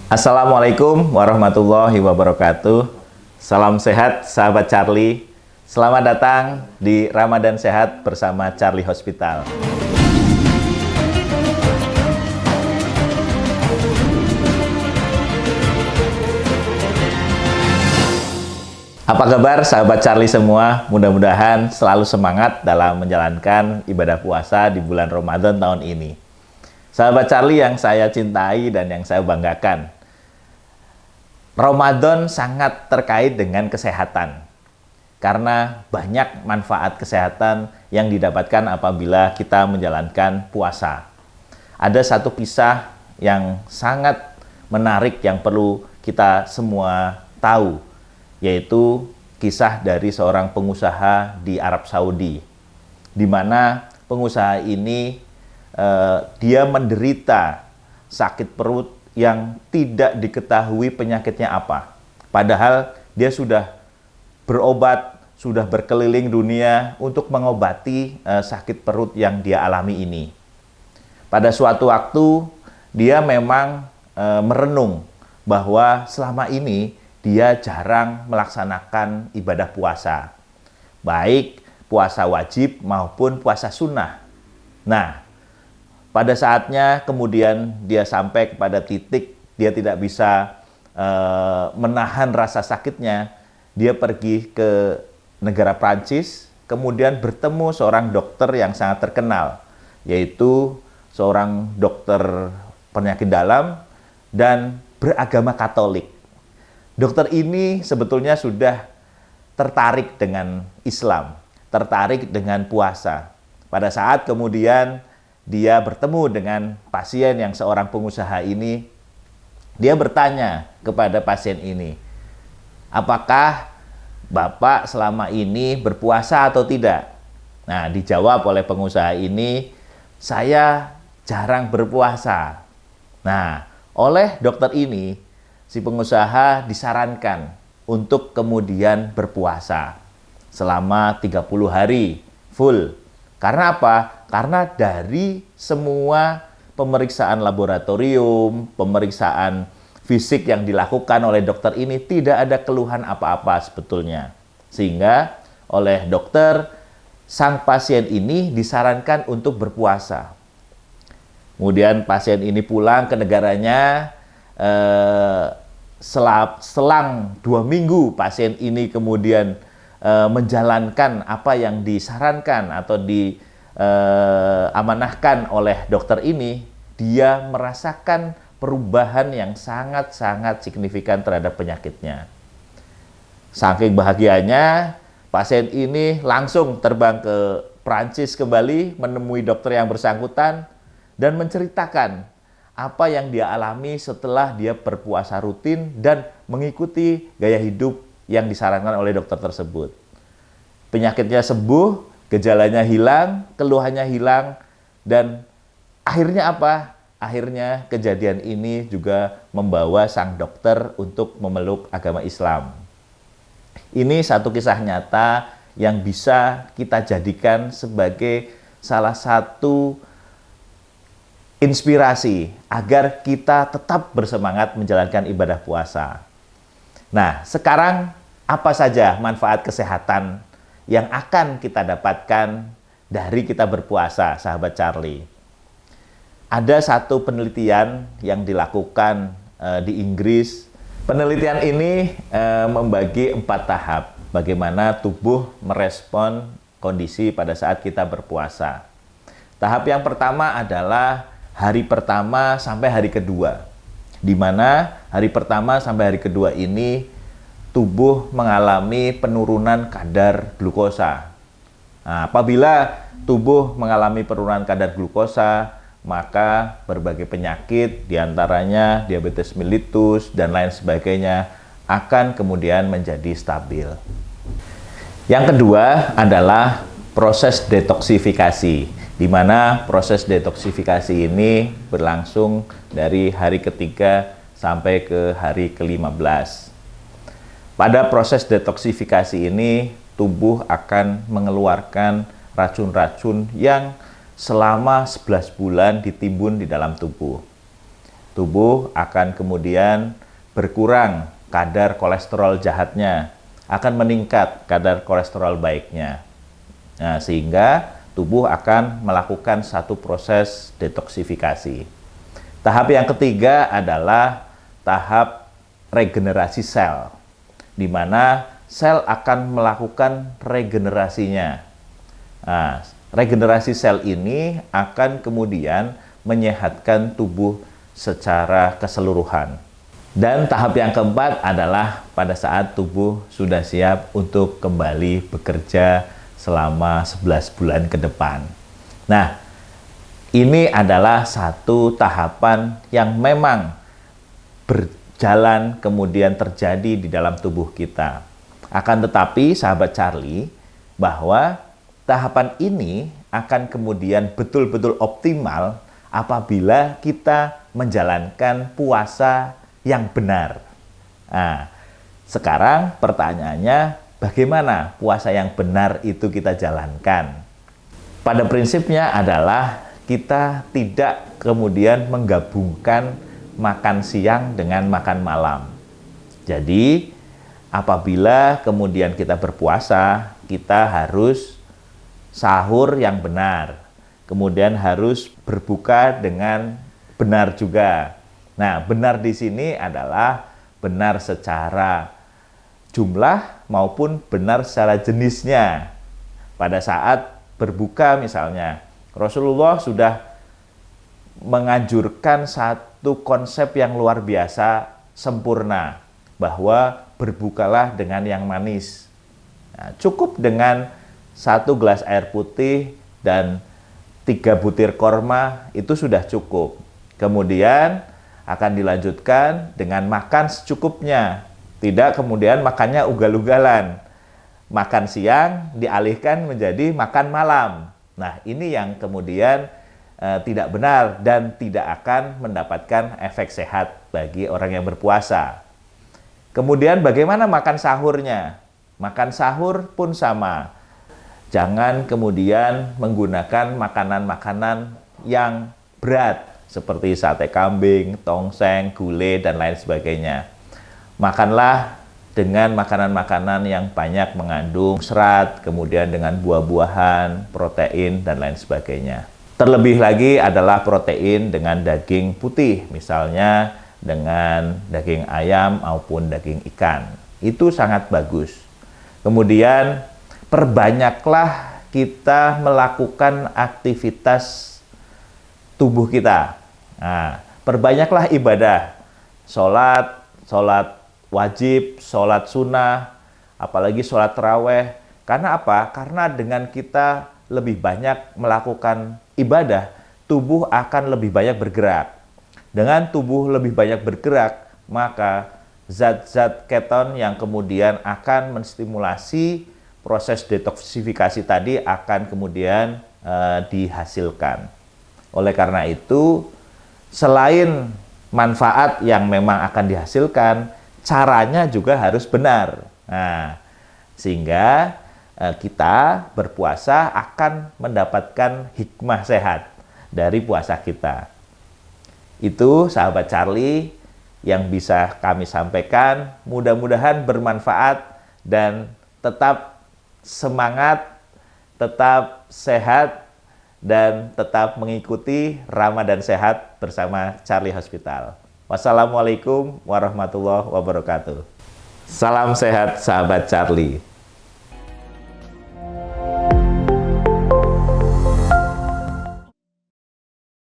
Assalamualaikum warahmatullahi wabarakatuh. Salam sehat sahabat Charlie. Selamat datang di Ramadan Sehat bersama Charlie Hospital. Apa kabar sahabat Charlie semua? Mudah-mudahan selalu semangat dalam menjalankan ibadah puasa di bulan Ramadan tahun ini. Sahabat Charlie yang saya cintai dan yang saya banggakan, Ramadan sangat terkait dengan kesehatan. Karena banyak manfaat kesehatan yang didapatkan apabila kita menjalankan puasa. Ada satu kisah yang sangat menarik yang perlu kita semua tahu, yaitu kisah dari seorang pengusaha di Arab Saudi, di mana pengusaha ini dia menderita sakit perut yang tidak diketahui penyakitnya apa. Padahal dia sudah berobat, sudah berkeliling dunia untuk mengobati sakit perut yang dia alami ini. Pada suatu waktu dia memang merenung bahwa selama ini dia jarang melaksanakan ibadah puasa, baik puasa wajib maupun puasa sunnah. Nah, pada saatnya kemudian dia sampai kepada titik dia tidak bisa menahan rasa sakitnya. Dia pergi ke negara Prancis, kemudian bertemu seorang dokter yang sangat terkenal, yaitu seorang dokter penyakit dalam dan beragama Katolik. Dokter ini sebetulnya sudah tertarik dengan Islam, tertarik dengan puasa. Pada saat kemudian dia bertemu dengan pasien yang seorang pengusaha ini, dia bertanya kepada pasien ini, apakah Bapak selama ini berpuasa atau tidak? Nah, dijawab oleh pengusaha ini, saya jarang berpuasa. Nah, oleh dokter ini, si pengusaha disarankan untuk kemudian berpuasa selama 30 hari full. Karena apa? Karena dari semua pemeriksaan laboratorium, pemeriksaan fisik yang dilakukan oleh dokter ini tidak ada keluhan apa-apa sebetulnya. Sehingga oleh dokter, sang pasien ini disarankan untuk berpuasa. Kemudian pasien ini pulang ke negaranya, selang 2 minggu pasien ini kemudian menjalankan apa yang disarankan atau diamanahkan oleh dokter ini, dia merasakan perubahan yang sangat-sangat signifikan terhadap penyakitnya. Saking bahagianya, pasien ini langsung terbang ke Prancis kembali, menemui dokter yang bersangkutan dan menceritakan apa yang dia alami setelah dia berpuasa rutin dan mengikuti gaya hidup yang disarankan oleh dokter tersebut. Penyakitnya sembuh, gejalanya hilang, keluhannya hilang, dan akhirnya apa? Akhirnya kejadian ini juga membawa sang dokter untuk memeluk agama Islam. Ini satu kisah nyata yang bisa kita jadikan sebagai salah satu inspirasi agar kita tetap bersemangat menjalankan ibadah puasa. Nah, sekarang apa saja manfaat kesehatan yang akan kita dapatkan dari kita berpuasa, sahabat Charlie? Ada satu penelitian yang dilakukan di Inggris. Penelitian ini membagi 4 tahap bagaimana tubuh merespon kondisi pada saat kita berpuasa. Tahap yang pertama adalah hari pertama sampai hari kedua, di mana hari pertama sampai hari kedua ini tubuh mengalami penurunan kadar glukosa. Nah, apabila tubuh mengalami penurunan kadar glukosa, maka berbagai penyakit, diantaranya diabetes mellitus dan lain sebagainya, akan kemudian menjadi stabil. Yang kedua adalah proses detoksifikasi, di mana proses detoksifikasi ini berlangsung dari hari ketiga sampai ke hari ke-15. Pada proses detoksifikasi ini, tubuh akan mengeluarkan racun-racun yang selama 11 bulan ditimbun di dalam tubuh. tubuh akan kemudian berkurang kadar kolesterol jahatnya, akan meningkat kadar kolesterol baiknya. Nah, sehingga tubuh akan melakukan satu proses detoksifikasi. Tahap yang ketiga adalah tahap regenerasi sel, di mana sel akan melakukan regenerasinya. Nah, regenerasi sel ini akan kemudian menyehatkan tubuh secara keseluruhan. Dan tahap yang keempat adalah pada saat tubuh sudah siap untuk kembali bekerja selama 11 bulan ke depan. Nah, ini adalah satu tahapan yang memang berjalan kemudian terjadi di dalam tubuh kita. Akan tetapi, sahabat Charlie, bahwa tahapan ini akan kemudian betul-betul optimal apabila kita menjalankan puasa yang benar. Nah, sekarang pertanyaannya, bagaimana puasa yang benar itu kita jalankan? Pada prinsipnya adalah kita tidak kemudian menggabungkan makan siang dengan makan malam. Jadi, apabila kemudian kita berpuasa, kita harus sahur yang benar. Kemudian harus berbuka dengan benar juga. Nah, benar di sini adalah benar secara jumlah maupun benar secara jenisnya. Pada saat berbuka misalnya, Rasulullah sudah menganjurkan satu konsep yang luar biasa sempurna, bahwa berbukalah dengan yang manis. Nah, cukup dengan 1 gelas air putih dan 3 butir korma itu sudah cukup. Kemudian akan dilanjutkan dengan makan secukupnya. Tidak kemudian makannya ugal-ugalan. Makan siang dialihkan menjadi makan malam. Nah, ini yang kemudian tidak benar dan tidak akan mendapatkan efek sehat bagi orang yang berpuasa. Kemudian bagaimana makan sahurnya? Makan sahur pun sama. Jangan kemudian menggunakan makanan-makanan yang berat seperti sate kambing, tongseng, gulai, dan lain sebagainya. Makanlah dengan makanan-makanan yang banyak mengandung serat, kemudian dengan buah-buahan, protein, dan lain sebagainya. Terlebih lagi adalah protein dengan daging putih, misalnya dengan daging ayam maupun daging ikan. Itu sangat bagus. Kemudian perbanyaklah kita melakukan aktivitas tubuh kita. Nah, perbanyaklah ibadah, sholat wajib, sholat sunnah, apalagi sholat taraweh. Karena apa? Karena dengan kita lebih banyak melakukan ibadah, tubuh akan lebih banyak bergerak. Dengan tubuh lebih banyak bergerak, maka zat-zat keton yang kemudian akan menstimulasi proses detoksifikasi tadi akan kemudian dihasilkan. Oleh karena itu, selain manfaat yang memang akan dihasilkan, caranya juga harus benar. Nah, sehingga kita berpuasa akan mendapatkan hikmah sehat dari puasa kita. Itu sahabat Charlie yang bisa kami sampaikan. Mudah-mudahan bermanfaat dan tetap semangat, tetap sehat, dan tetap mengikuti Ramadan Sehat bersama Charlie Hospital. Wassalamualaikum warahmatullahi wabarakatuh. Salam sehat sahabat Charlie.